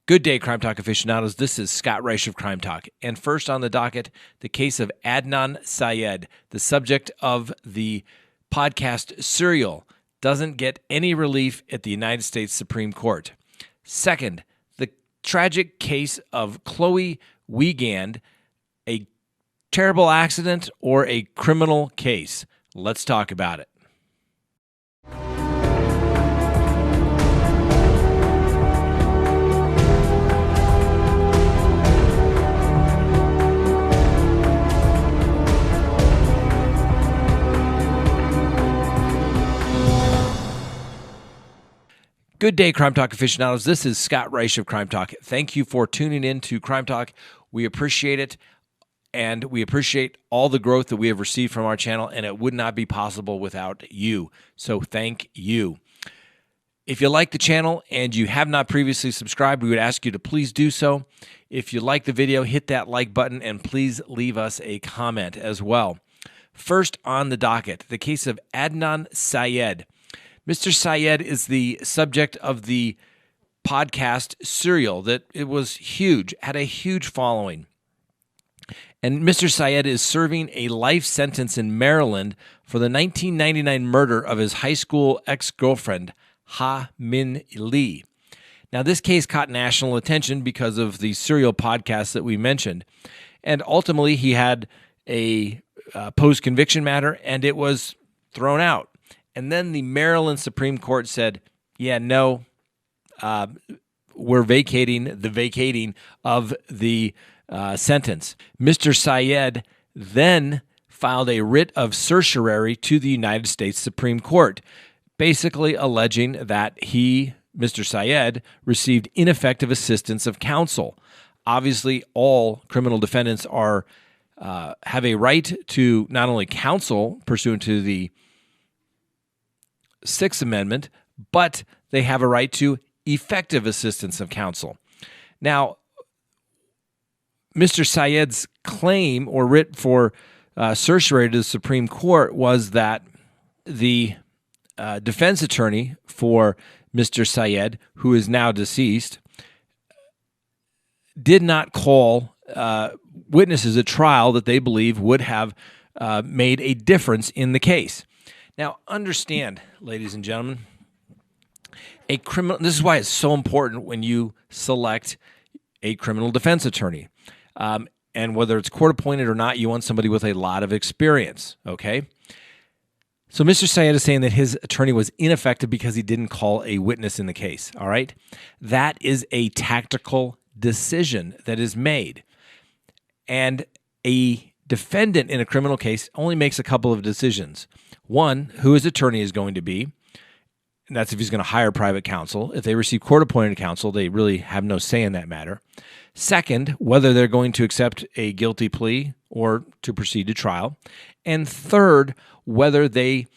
Good day, Crime Talk aficionados. This is Scott Reisch of Crime Talk. And first on the docket, the case of Adnan Syed, the subject of the podcast Serial, doesn't get any relief at the United States Supreme Court. Second, the tragic case of Chloe Wiegand, a terrible accident or a criminal case. Let's talk about it. Good day, Crime Talk aficionados. This is Scott Reisch of Crime Talk. Thank you for tuning in to Crime Talk. We appreciate it, and we appreciate all the growth that we have received from our channel, and it would not be possible without you. So thank you. If you like the channel and you have not previously subscribed, we would ask you to please do so. If you like the video, hit that like button, and please leave us a comment as well. First on the docket, the case of Adnan Syed. Mr. Syed is the subject of the podcast Serial that it was huge, had a huge following. And Mr. Syed is serving a life sentence in Maryland for the 1999 murder of his high school ex-girlfriend, Ha Min Lee. Now, this case caught national attention because of the Serial podcast that we mentioned. And ultimately, he had a post-conviction matter, and it was thrown out. And then the Maryland Supreme Court said, yeah, no, we're vacating of the sentence. Mr. Syed then filed a writ of certiorari to the United States Supreme Court, basically alleging that he, Mr. Syed, received ineffective assistance of counsel. Obviously, all criminal defendants have a right to not only counsel pursuant to the Sixth Amendment, but they have a right to effective assistance of counsel. Now, Mr. Syed's claim or writ for certiorari to the Supreme Court was that the defense attorney for Mr. Syed, who is now deceased, did not call witnesses at trial that they believe would have made a difference in the case. Now, understand, ladies and gentlemen, this is why it's so important when you select a criminal defense attorney. And whether it's court-appointed or not, you want somebody with a lot of experience, okay? So Mr. Syed is saying that his attorney was ineffective because he didn't call a witness in the case, all right? That is a tactical decision that is made. And a defendant in a criminal case only makes a couple of decisions. One, who his attorney is going to be, and that's if he's going to hire private counsel. If they receive court-appointed counsel, they really have no say in that matter. Second, whether they're going to accept a guilty plea or to proceed to trial. And third, whether they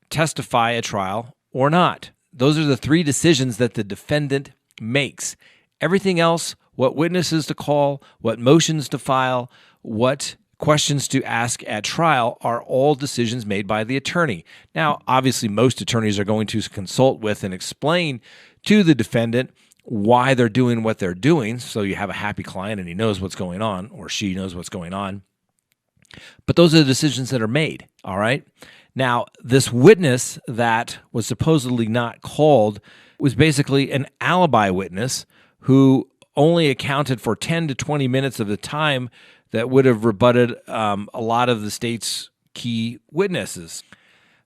testify at trial or not. Those are the three decisions that the defendant makes. Everything else, what witnesses to call, what motions to file, what questions to ask at trial are all decisions made by the attorney. Now, obviously, most attorneys are going to consult with and explain to the defendant why they're doing what they're doing, so you have a happy client and he knows what's going on, or she knows what's going on. But those are the decisions that are made, all right? Now, this witness that was supposedly not called was basically an alibi witness who only accounted for 10 to 20 minutes of the time that would have rebutted a lot of the state's key witnesses.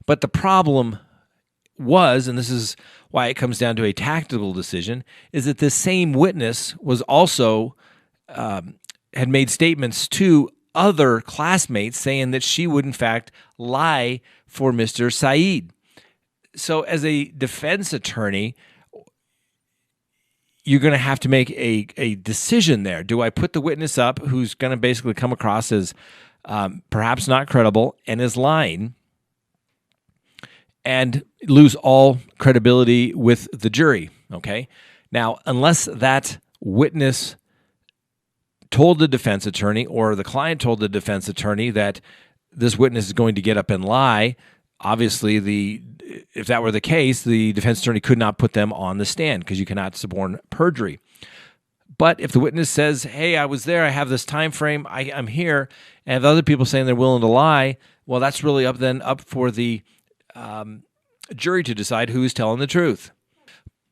But the problem was, and this is why it comes down to a tactical decision, is that this same witness was also had made statements to other classmates saying that she would, in fact, lie for Mr. Syed. So as a defense attorney, you're going to have to make a decision there. Do I put the witness up who's going to basically come across as perhaps not credible and is lying and lose all credibility with the jury, okay? Now, unless that witness told the defense attorney or the client told the defense attorney that this witness is going to get up and lie, obviously if that were the case, the defense attorney could not put them on the stand because you cannot suborn perjury. But if the witness says, hey, I was there, I have this time frame, I'm here, and have other people saying they're willing to lie, well, that's really up for the jury to decide who is telling the truth.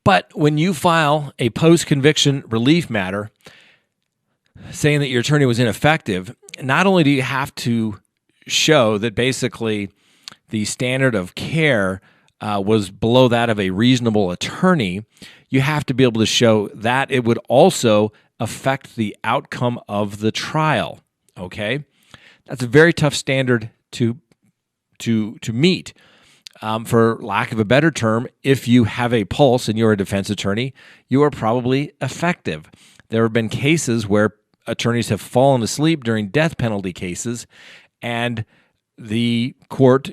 But when you file a post-conviction relief matter saying that your attorney was ineffective, not only do you have to show that basically the standard of care was below that of a reasonable attorney, you have to be able to show that it would also affect the outcome of the trial. Okay, that's a very tough standard to meet. For lack of a better term, if you have a pulse and you're a defense attorney, you are probably effective. There have been cases where attorneys have fallen asleep during death penalty cases, and the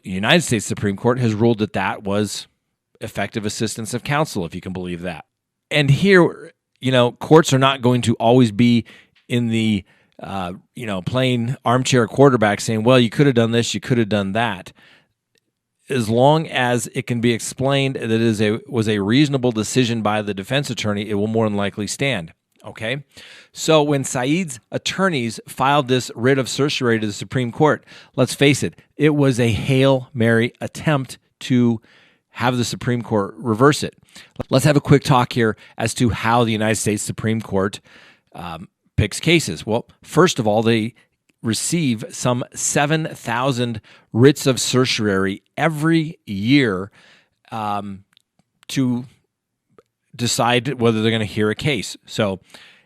United States Supreme Court, has ruled that that was effective assistance of counsel, if you can believe that. And here, courts are not going to always be in the, playing armchair quarterback saying, well, you could have done this, you could have done that. As long as it can be explained that it was a reasonable decision by the defense attorney, it will more than likely stand. Okay? So when Syed's attorneys filed this writ of certiorari to the Supreme Court, let's face it, it was a Hail Mary attempt to have the Supreme Court reverse it. Let's have a quick talk here as to how the United States Supreme Court picks cases. Well, first of all, they receive some 7,000 writs of certiorari every year to decide whether they're going to hear a case. So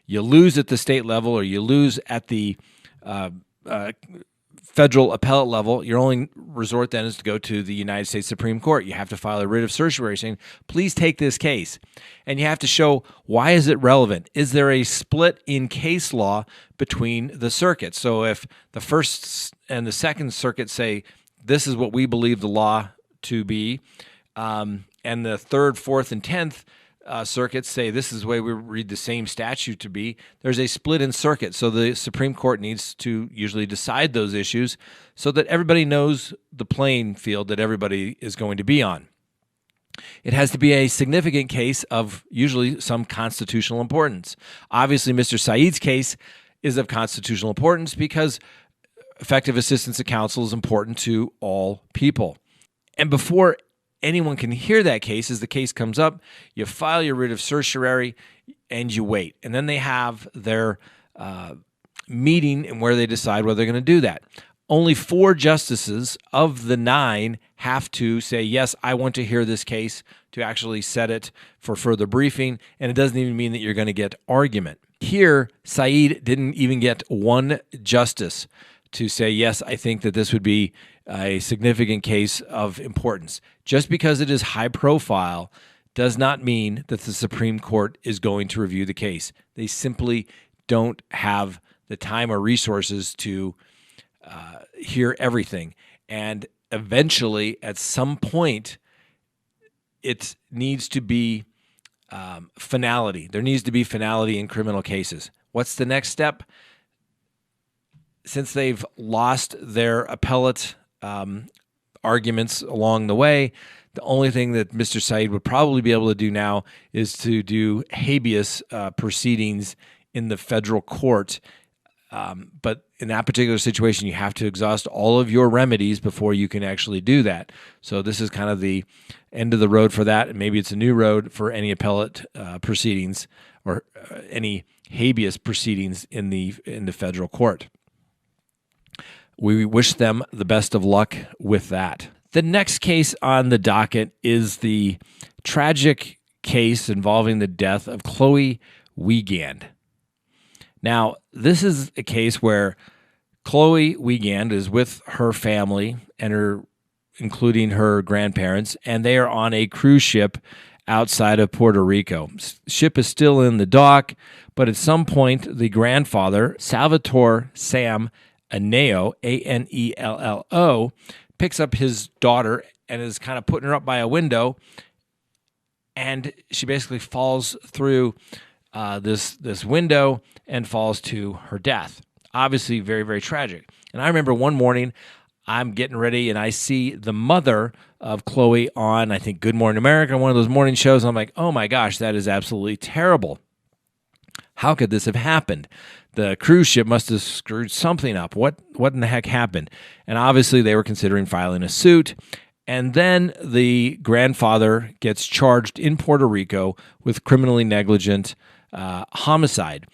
you lose at the state level or you lose at the federal appellate level, your only resort then is to go to the United States Supreme Court. You have to file a writ of certiorari saying, please take this case. And you have to show, why is it relevant? Is there a split in case law between the circuits? So if the First and the Second Circuit say, this is what we believe the law to be, and the Third, Fourth, and 10th circuits say this is the way we read the same statute to be, there's a split in circuit. So the Supreme Court needs to usually decide those issues so that everybody knows the playing field that everybody is going to be on. It has to be a significant case of usually some constitutional importance. Obviously, Mr. Syed's case is of constitutional importance because effective assistance of counsel is important to all people. And before anyone can hear that case, as the case comes up, you file your writ of certiorari and you wait. And then they have their meeting and where they decide whether they're going to do that. Only 4 justices of the 9 have to say, yes, I want to hear this case, to actually set it for further briefing. And it doesn't even mean that you're going to get argument. Here, Syed didn't even get 1 justice to say, yes, I think that this would be a significant case of importance. Just because it is high profile does not mean that the Supreme Court is going to review the case. They simply don't have the time or resources to hear everything. And eventually, at some point, it needs to be finality. There needs to be finality in criminal cases. What's the next step? Since they've lost their appellate arguments along the way, the only thing that Mr. Syed would probably be able to do now is to do habeas proceedings in the federal court. But in that particular situation, you have to exhaust all of your remedies before you can actually do that. So this is kind of the end of the road for that, and maybe it's a new road for any appellate proceedings or any habeas proceedings in the federal court. We wish them the best of luck with that. The next case on the docket is the tragic case involving the death of Chloe Wiegand. Now, this is a case where Chloe Wiegand is with her family and including her grandparents, and they are on a cruise ship outside of Puerto Rico. Ship is still in the dock, but at some point, the grandfather, Salvatore Sam Anello, Anello, picks up his daughter and is kind of putting her up by a window, and she basically falls through this window and falls to her death. Obviously, very, very tragic. And I remember one morning, I'm getting ready, and I see the mother of Chloe on, I think, Good Morning America, one of those morning shows, and I'm like, oh my gosh, that is absolutely terrible. How could this have happened? The cruise ship must have screwed something up. What in the heck happened? And obviously they were considering filing a suit. And then the grandfather gets charged in Puerto Rico with criminally negligent homicide.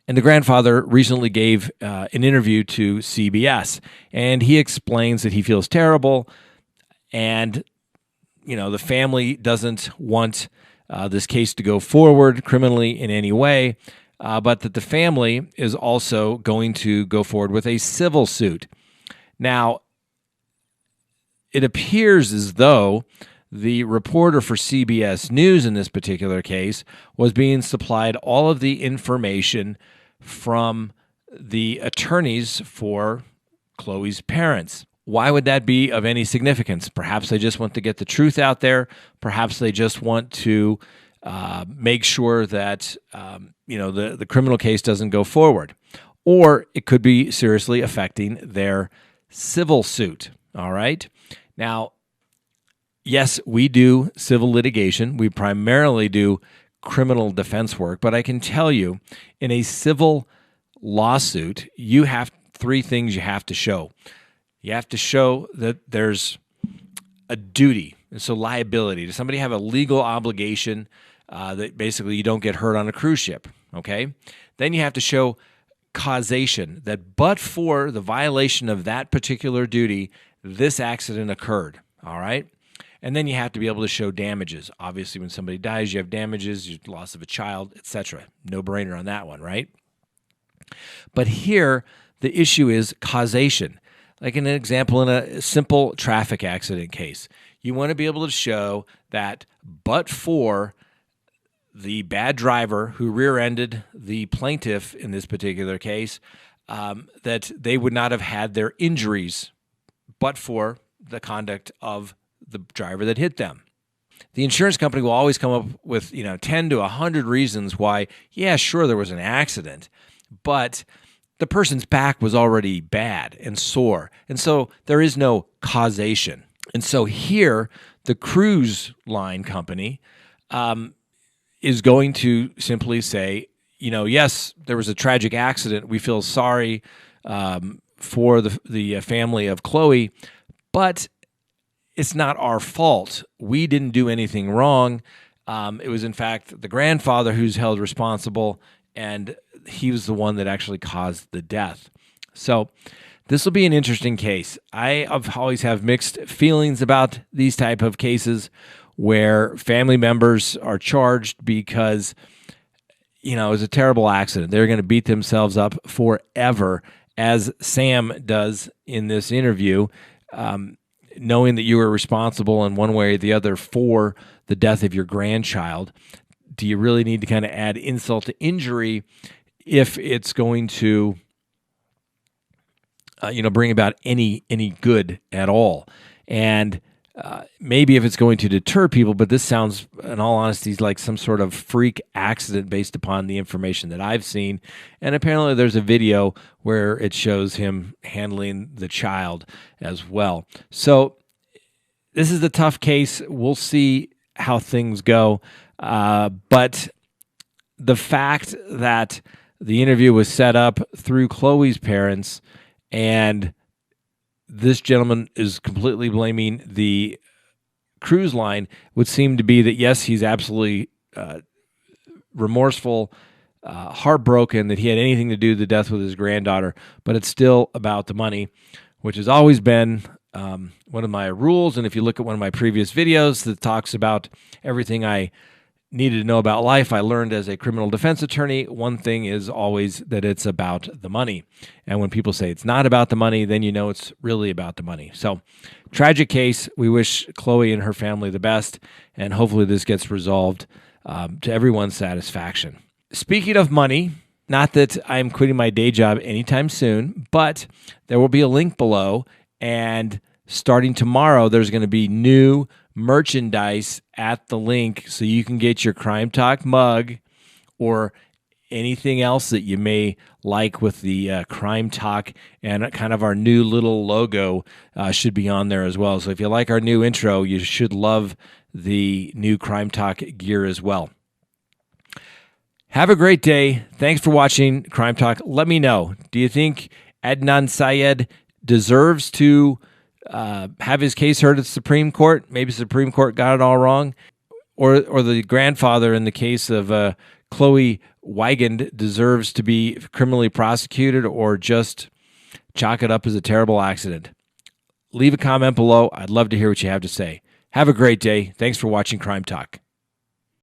And the grandfather recently gave an interview to CBS, and he explains that he feels terrible, and the family doesn't want this case to go forward criminally in any way, but that the family is also going to go forward with a civil suit. Now, it appears as though the reporter for CBS News in this particular case was being supplied all of the information from the attorneys for Chloe's parents. Why would that be of any significance? Perhaps they just want to get the truth out there. Perhaps they just want to make sure that the criminal case doesn't go forward. Or it could be seriously affecting their civil suit. All right? Now, yes, we do civil litigation. We primarily do criminal defense work, but I can tell you in a civil lawsuit, you have three things you have to show. You have to show that there's a duty, and so liability. Does somebody have a legal obligation that basically you don't get hurt on a cruise ship, okay? Then you have to show causation, that but for the violation of that particular duty, this accident occurred, all right? And then you have to be able to show damages. Obviously, when somebody dies, you have damages, you loss of a child, etc. No brainer on that one, right? But here, the issue is causation. Like in an example, in a simple traffic accident case, you want to be able to show that but for the bad driver who rear-ended the plaintiff in this particular case, that they would not have had their injuries but for the conduct of the driver that hit them. The insurance company will always come up with 10 to 100 reasons why, yeah, sure, there was an accident, but the person's back was already bad and sore, and so there is no causation. And so here, the cruise line company is going to simply say, yes, there was a tragic accident. We feel sorry for the family of Chloe, but it's not our fault. We didn't do anything wrong. It was, in fact, the grandfather who's held responsible, and he was the one that actually caused the death. So this will be an interesting case. I always have mixed feelings about these type of cases where family members are charged because, it was a terrible accident. They're going to beat themselves up forever, as Sam does in this interview, knowing that you were responsible in one way or the other for the death of your grandchild. Do you really need to kind of add insult to injury if it's going to, bring about any good at all? And maybe if it's going to deter people, but this sounds, in all honesty, like some sort of freak accident based upon the information that I've seen. And apparently there's a video where it shows him handling the child as well. So this is a tough case. We'll see how things go. But the fact that the interview was set up through Chloe's parents and this gentleman is completely blaming the cruise line would seem to be that, yes, he's absolutely remorseful, heartbroken that he had anything to do with the death with his granddaughter, but it's still about the money, which has always been one of my rules. And if you look at one of my previous videos that talks about everything I needed to know about life, I learned as a criminal defense attorney, one thing is always that it's about the money. And when people say it's not about the money, then you know it's really about the money. So, tragic case. We wish Chloe and her family the best, and hopefully this gets resolved to everyone's satisfaction. Speaking of money, not that I'm quitting my day job anytime soon, but there will be a link below, and starting tomorrow, there's going to be new merchandise at the link so you can get your Crime Talk mug or anything else that you may like with the Crime Talk, and kind of our new little logo should be on there as well. So if you like our new intro, you should love the new Crime Talk gear as well. Have a great day. Thanks for watching Crime Talk. Let me know. Do you think Adnan Syed deserves to have his case heard at the Supreme Court? Maybe the Supreme Court got it all wrong. Or the grandfather in the case of Chloe Wiegand deserves to be criminally prosecuted, or just chalk it up as a terrible accident? Leave a comment below. I'd love to hear what you have to say. Have a great day. Thanks for watching Crime Talk.